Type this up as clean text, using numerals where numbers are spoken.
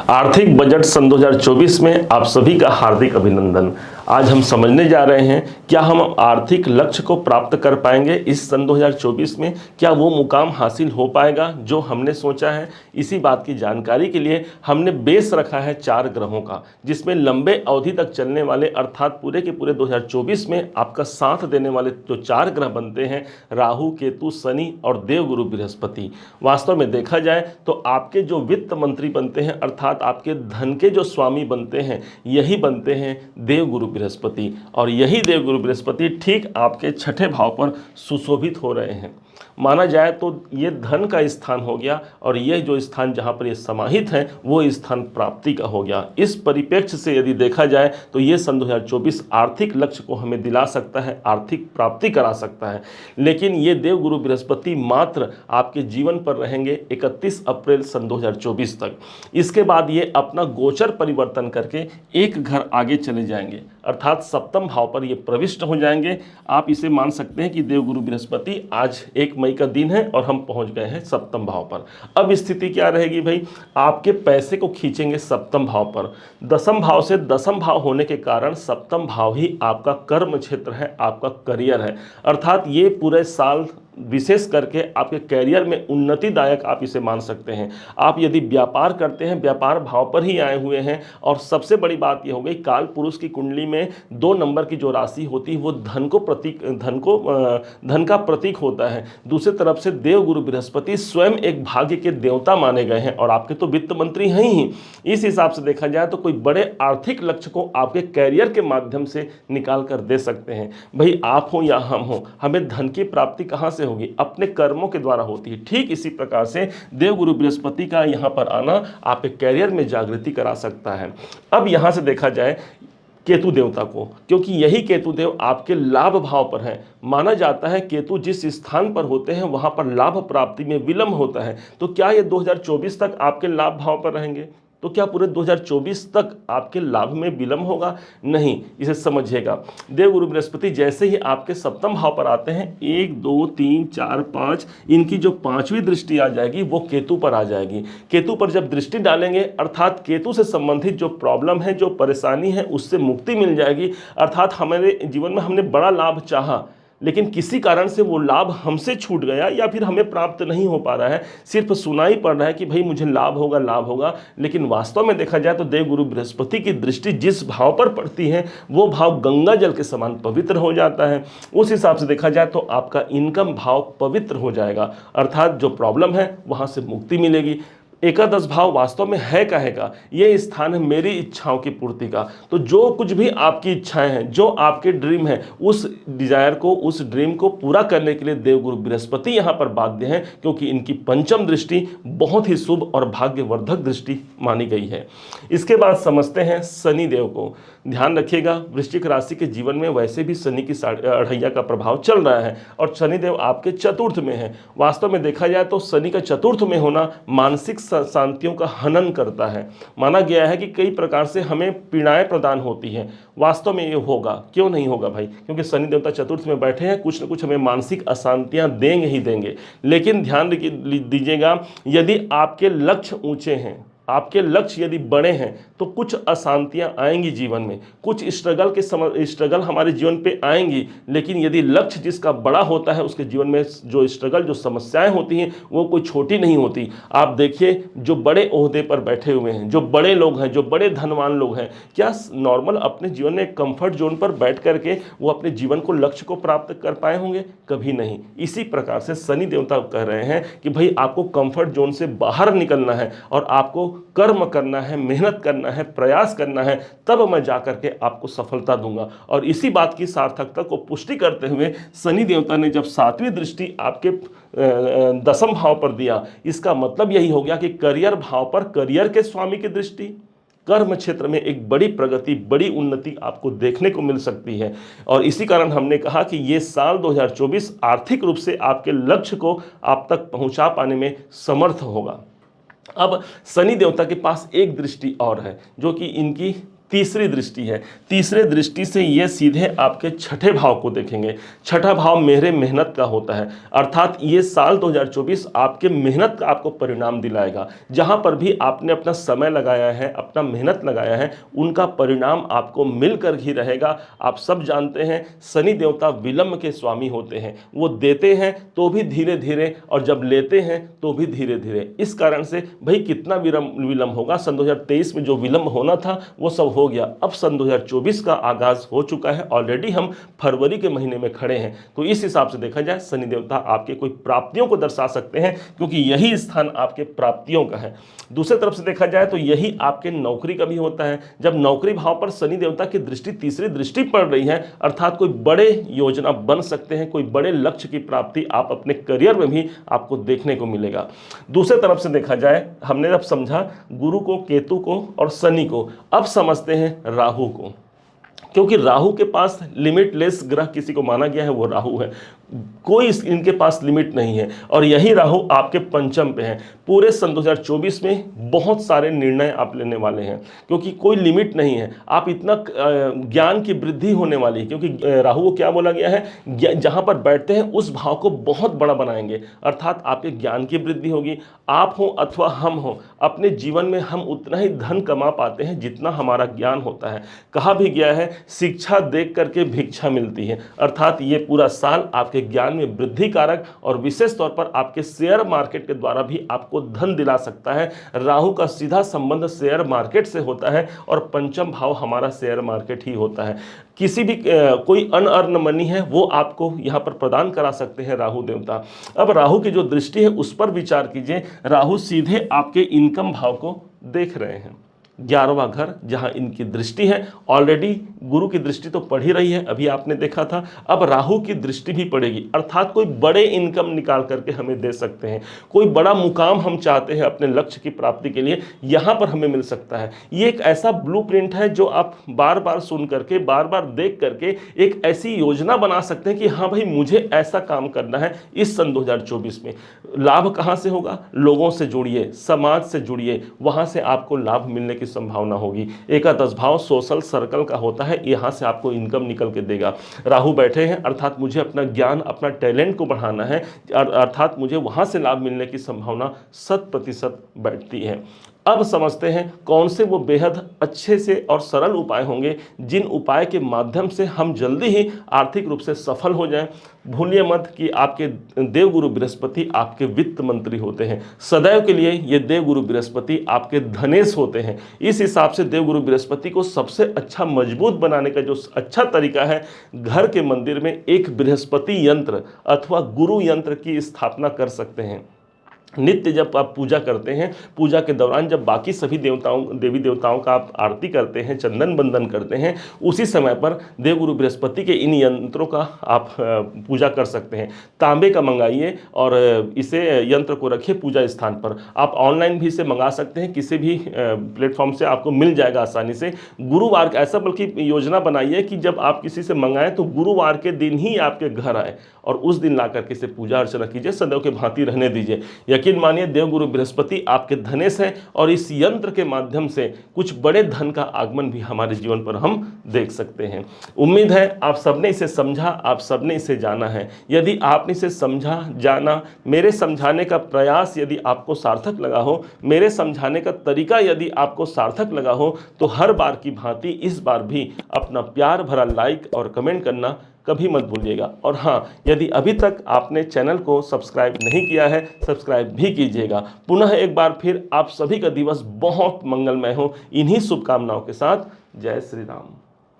आर्थिक बजट सन 2024 में आप सभी का हार्दिक अभिनंदन। आज हम समझने जा रहे हैं क्या हम आर्थिक लक्ष्य को प्राप्त कर पाएंगे इस सन 2024 में, क्या वो मुकाम हासिल हो पाएगा जो हमने सोचा है। इसी बात की जानकारी के लिए हमने बेस रखा है 4 ग्रहों का, जिसमें लंबे अवधि तक चलने वाले अर्थात पूरे के पूरे 2024 में आपका साथ देने वाले जो 4 ग्रह बनते हैं, राहु, केतु, शनि और देवगुरु बृहस्पति। वास्तव में देखा जाए तो आपके जो वित्त मंत्री बनते हैं अर्थात आपके धन के जो स्वामी बनते हैं, यही बनते हैं देवगुरु बृहस्पति। और यही देवगुरु बृहस्पति ठीक आपके 6ठे भाव पर सुशोभित हो रहे हैं। माना जाए तो ये धन का स्थान हो गया और ये जो स्थान जहाँ पर ये समाहित है वो स्थान प्राप्ति का हो गया। इस परिप्रेक्ष्य से यदि देखा जाए तो ये सन 2024 आर्थिक लक्ष्य को हमें दिला सकता है, आर्थिक प्राप्ति करा सकता है। लेकिन ये देवगुरु बृहस्पति मात्र आपके जीवन पर रहेंगे 31 अप्रैल सन 2024 तक। इसके बाद ये अपना गोचर परिवर्तन करके एक घर आगे चले जाएंगे अर्थात सप्तम भाव पर ये प्रविष्ट हो जाएंगे। आप इसे मान सकते हैं कि देवगुरु बृहस्पति आज 1 मई का दिन है और हम पहुंच गए हैं सप्तम भाव पर। अब स्थिति क्या रहेगी भाई, आपके पैसे को खींचेंगे सप्तम भाव पर। दसम भाव से दसम भाव होने के कारण सप्तम भाव ही आपका कर्म क्षेत्र है, आपका करियर है। अर्थात ये पूरे साल विशेष करके आपके कैरियर में उन्नतिदायक आप इसे मान सकते हैं। आप यदि व्यापार करते हैं, व्यापार भाव पर ही आए हुए हैं। और सबसे बड़ी बात यह हो गई, काल पुरुष की कुंडली में 2 नंबर की जो राशि होती है वो धन का प्रतीक होता है। दूसरी तरफ से देवगुरु बृहस्पति स्वयं एक भाग्य के देवता माने गए हैं और आपके तो वित्त मंत्री हैं ही। इस हिसाब से देखा जाए तो कोई बड़े आर्थिक लक्ष्य को आपके कैरियर के माध्यम से निकाल कर दे सकते हैं। भाई आप हो या हम हो, हमें धन की प्राप्ति कहाँ से होगी? अपने कर्मों के द्वारा होती है। ठीक इसी प्रकार से देवगुरु बृहस्पति का यहाँ पर आना आपके कैरियर में जागृति करा सकता है। अब यहाँ से देखा जाए केतु देवता को, क्योंकि यही केतु देव आपके लाभ भाव पर है। माना जाता है केतु जिस स्थान पर होते हैं वहां पर लाभ प्राप्ति में विलंब होता है। तो क्या ये 2024 तक आपके लाभ भाव पर रहेंगे? तो क्या पूरे 2024 तक आपके लाभ में विलंब होगा? नहीं, इसे समझिएगा। देवगुरु बृहस्पति जैसे ही आपके सप्तम भाव पर आते हैं, 1 2 3 4 5, इनकी जो 5वीं दृष्टि आ जाएगी वो केतु पर आ जाएगी। केतु पर जब दृष्टि डालेंगे अर्थात केतु से संबंधित जो प्रॉब्लम है, जो परेशानी है, उससे मुक्ति मिल जाएगी। अर्थात हमारे जीवन में हमने बड़ा लाभ चाहा लेकिन किसी कारण से वो लाभ हमसे छूट गया या फिर हमें प्राप्त नहीं हो पा रहा है, सिर्फ सुनाई पड़ रहा है कि भाई मुझे लाभ होगा लाभ होगा। लेकिन वास्तव में देखा जाए तो देवगुरु बृहस्पति की दृष्टि जिस भाव पर पड़ती है वो भाव गंगा जल के समान पवित्र हो जाता है। उस हिसाब से देखा जाए तो आपका इनकम भाव पवित्र हो जाएगा अर्थात जो प्रॉब्लम है वहाँ से मुक्ति मिलेगी। एकादश भाव वास्तव में है कहेगा, ये स्थान है मेरी इच्छाओं की पूर्ति का। तो जो कुछ भी आपकी इच्छाएं हैं, जो आपके ड्रीम है, उस डिजायर को, उस ड्रीम को पूरा करने के लिए देवगुरु बृहस्पति यहाँ पर बाध्य हैं, क्योंकि इनकी पंचम दृष्टि बहुत ही शुभ और भाग्यवर्धक दृष्टि मानी गई है। इसके बाद समझते हैं शनि देव को। ध्यान रखिएगा, वृश्चिक राशि के जीवन में वैसे भी शनि की अढ़ैया का प्रभाव चल रहा है और शनिदेव आपके चतुर्थ में है। वास्तव में देखा जाए तो शनि का चतुर्थ में होना मानसिक शांतियों का हनन करता है। माना गया है कि कई प्रकार से हमें पीड़ाएं प्रदान होती हैं। वास्तव में ये होगा, क्यों नहीं होगा भाई? क्योंकि शनि देवता चतुर्थ में बैठे हैं, कुछ न कुछ हमें मानसिक अशांतियां देंगे ही देंगे। लेकिन ध्यान दीजिएगा, यदि आपके लक्ष्य ऊंचे हैं, आपके लक्ष्य यदि बड़े हैं तो कुछ अशांतियां आएंगी जीवन में, कुछ स्ट्रगल हमारे जीवन पे आएंगी। लेकिन यदि लक्ष्य जिसका बड़ा होता है उसके जीवन में जो स्ट्रगल, जो समस्याएं होती हैं वो कोई छोटी नहीं होती। आप देखिए जो बड़े ओहदे पर बैठे हुए हैं, जो बड़े लोग हैं, जो बड़े धनवान लोग हैं, क्या नॉर्मल अपने जीवन में कंफर्ट जोन पर बैठ करके वो अपने जीवन को, लक्ष्य को प्राप्त कर पाए होंगे? कभी नहीं। इसी प्रकार से शनि देवता कह रहे हैं कि भाई आपको कंफर्ट जोन से बाहर निकलना है और आपको कर्म करना है, मेहनत करना है, प्रयास करना है, तब मैं जाकर के आपको सफलता दूंगा। और इसी बात की सार्थकता को पुष्टि करते हुए शनि देवता ने जब 7वीं दृष्टि आपके दसम भाव पर दिया, इसका मतलब यही हो गया कि करियर भाव पर, करियर के स्वामी की दृष्टि, कर्म क्षेत्र में एक बड़ी प्रगति, बड़ी उन्नति आपको देखने को मिल सकती है। और इसी कारण हमने कहा कि ये साल 2024 आर्थिक रूप से आपके लक्ष्य को आप तक पहुंचा पाने में समर्थ होगा। अब शनि देवता के पास एक दृष्टि और है जो कि इनकी तीसरी दृष्टि है। तीसरे दृष्टि से ये सीधे आपके छठे भाव को देखेंगे। छठा भाव मेरे मेहनत का होता है, अर्थात ये साल 2024 आपके मेहनत का आपको परिणाम दिलाएगा। जहां पर भी आपने अपना समय लगाया है, अपना मेहनत लगाया है, उनका परिणाम आपको मिलकर ही रहेगा। आप सब जानते हैं शनि देवता विलंब के स्वामी होते हैं, वो देते हैं तो भी धीरे धीरे और जब लेते हैं तो भी धीरे धीरे। इस कारण से भाई कितना विलंब होगा, सन 2023 में जो विलंब होना था वो सब हो गया। अब सन 2024 का आगाज हो चुका है, ऑलरेडी हम फरवरी के महीने में खड़े हैं। तो इस हिसाब से देखा जाए शनि देवता आपके कोई प्राप्तियों को दर्शा सकते हैं, क्योंकि यही स्थान आपके प्राप्तियों का है। दूसरे तरफ से देखा जाए तो यही आपके नौकरी का भी होता है। जब नौकरी भाव पर शनि देवता की दृष्टि, तीसरी दृष्टि पड़ रही है, अर्थात कोई बड़े योजना बन सकते हैं, कोई बड़े लक्ष्य की प्राप्ति आप अपने करियर में भी आपको देखने को मिलेगा। दूसरे तरफ से देखा जाए, हमने अब समझा गुरु को, केतु को और शनि को, अब समझते हैं राहु को। क्योंकि राहु के पास लिमिटलेस ग्रह किसी को माना गया है वो राहु है, कोई इनके पास लिमिट नहीं है। और यही राहु आपके पंचम पे है। पूरे सन 2024 में बहुत सारे निर्णय आप लेने वाले हैं, क्योंकि कोई लिमिट नहीं है। आप इतना ज्ञान की वृद्धि होने वाली है, क्योंकि राहु को क्या बोला गया है, जहां पर बैठते हैं उस भाव को बहुत बड़ा बनाएंगे, अर्थात आपके ज्ञान की वृद्धि होगी। आप हो अथवा हम हो, अपने जीवन में हम उतना ही धन कमा पाते हैं जितना हमारा ज्ञान होता है। कहा भी गया है शिक्षा देख करके भिक्षा मिलती है, अर्थात ये पूरा साल आपके ज्ञान में वृद्धि कारक और विशेष तौर पर आपके शेयर मार्केट के द्वारा भी आपको धन दिला सकता है। राहु का सीधा संबंध शेयर मार्केट से होता है और पंचम भाव हमारा शेयर मार्केट ही होता है। किसी भी कोई अनअर्न मनी है वो आपको यहाँ पर प्रदान करा सकते हैं राहु देवता। अब राहु की जो दृष्टि है उस पर विचार कीजिए। राहु सीधे आपके इनकम भाव को देख रहे हैं, 11वां घर जहां इनकी दृष्टि है। ऑलरेडी गुरु की दृष्टि तो पड़ ही रही है, अभी आपने देखा था, अब राहु की दृष्टि भी पड़ेगी, अर्थात कोई बड़े इनकम निकाल करके हमें दे सकते हैं। कोई बड़ा मुकाम हम चाहते हैं अपने लक्ष्य की प्राप्ति के लिए, यहां पर हमें मिल सकता है। ये एक ऐसा ब्लूप्रिंट है जो आप बार बार सुन करके, बार बार देख करके एक ऐसी योजना बना सकते हैं कि हाँ भाई मुझे ऐसा काम करना है इस सन 2024 में। लाभ कहां से होगा, लोगों से जुड़िए, समाज से जुड़िए, वहां से आपको लाभ मिलने की संभावना होगी। एकादश भाव सोशल सर्कल का होता है, यहां से आपको इनकम निकल के देगा। राहु बैठे हैं, अर्थात मुझे अपना ज्ञान, अपना टैलेंट को बढ़ाना है, अर्थात मुझे वहां से लाभ मिलने की संभावना 100% बैठती है। अब समझते हैं कौन से वो बेहद अच्छे से और सरल उपाय होंगे जिन उपाय के माध्यम से हम जल्दी ही आर्थिक रूप से सफल हो जाएं। भूलिए मत कि आपके देवगुरु बृहस्पति आपके वित्त मंत्री होते हैं। सदैव के लिए ये देवगुरु बृहस्पति आपके धनेश होते हैं। इस हिसाब से देवगुरु बृहस्पति को सबसे अच्छा मजबूत बनाने का जो अच्छा तरीका है, घर के मंदिर में एक बृहस्पति यंत्र अथवा गुरु यंत्र की स्थापना कर सकते हैं। नित्य जब आप पूजा करते हैं, पूजा के दौरान जब बाकी सभी देवी देवताओं का आप आरती करते हैं, चंदन बंदन करते हैं, उसी समय पर देवगुरु बृहस्पति के इन यंत्रों का आप पूजा कर सकते हैं। तांबे का मंगाइए और इसे यंत्र को रखिए पूजा स्थान पर। आप ऑनलाइन भी इसे मंगा सकते हैं, किसी भी प्लेटफॉर्म से आपको मिल जाएगा आसानी से। गुरुवार ऐसा बल्कि योजना बनाइए कि जब आप किसी से मंगाएं तो गुरुवार के दिन ही आपके घर आए और उस दिन ला करके इसे पूजा अर्चना कीजिए, सदैव के भांति रहने दीजिए। यकीन मानिए देवगुरु बृहस्पति आपके धनेश हैं और इस यंत्र के माध्यम से कुछ बड़े धन का आगमन भी हमारे जीवन पर हम देख सकते हैं। उम्मीद है आप सबने इसे समझा, आप सबने इसे जाना है। यदि आपने इसे समझा, जाना, मेरे समझाने का प्रयास यदि आपको सार्थक लगा हो, मेरे समझाने का तरीका यदि आपको सार्थक लगा हो, तो हर बार की भांति इस बार भी अपना प्यार भरा लाइक और कमेंट करना कभी मत भूलिएगा। और हाँ, यदि अभी तक आपने चैनल को सब्सक्राइब नहीं किया है, सब्सक्राइब भी कीजिएगा। पुनः एक बार फिर आप सभी का दिवस बहुत मंगलमय हो, इन्हीं शुभकामनाओं के साथ। जय श्री राम।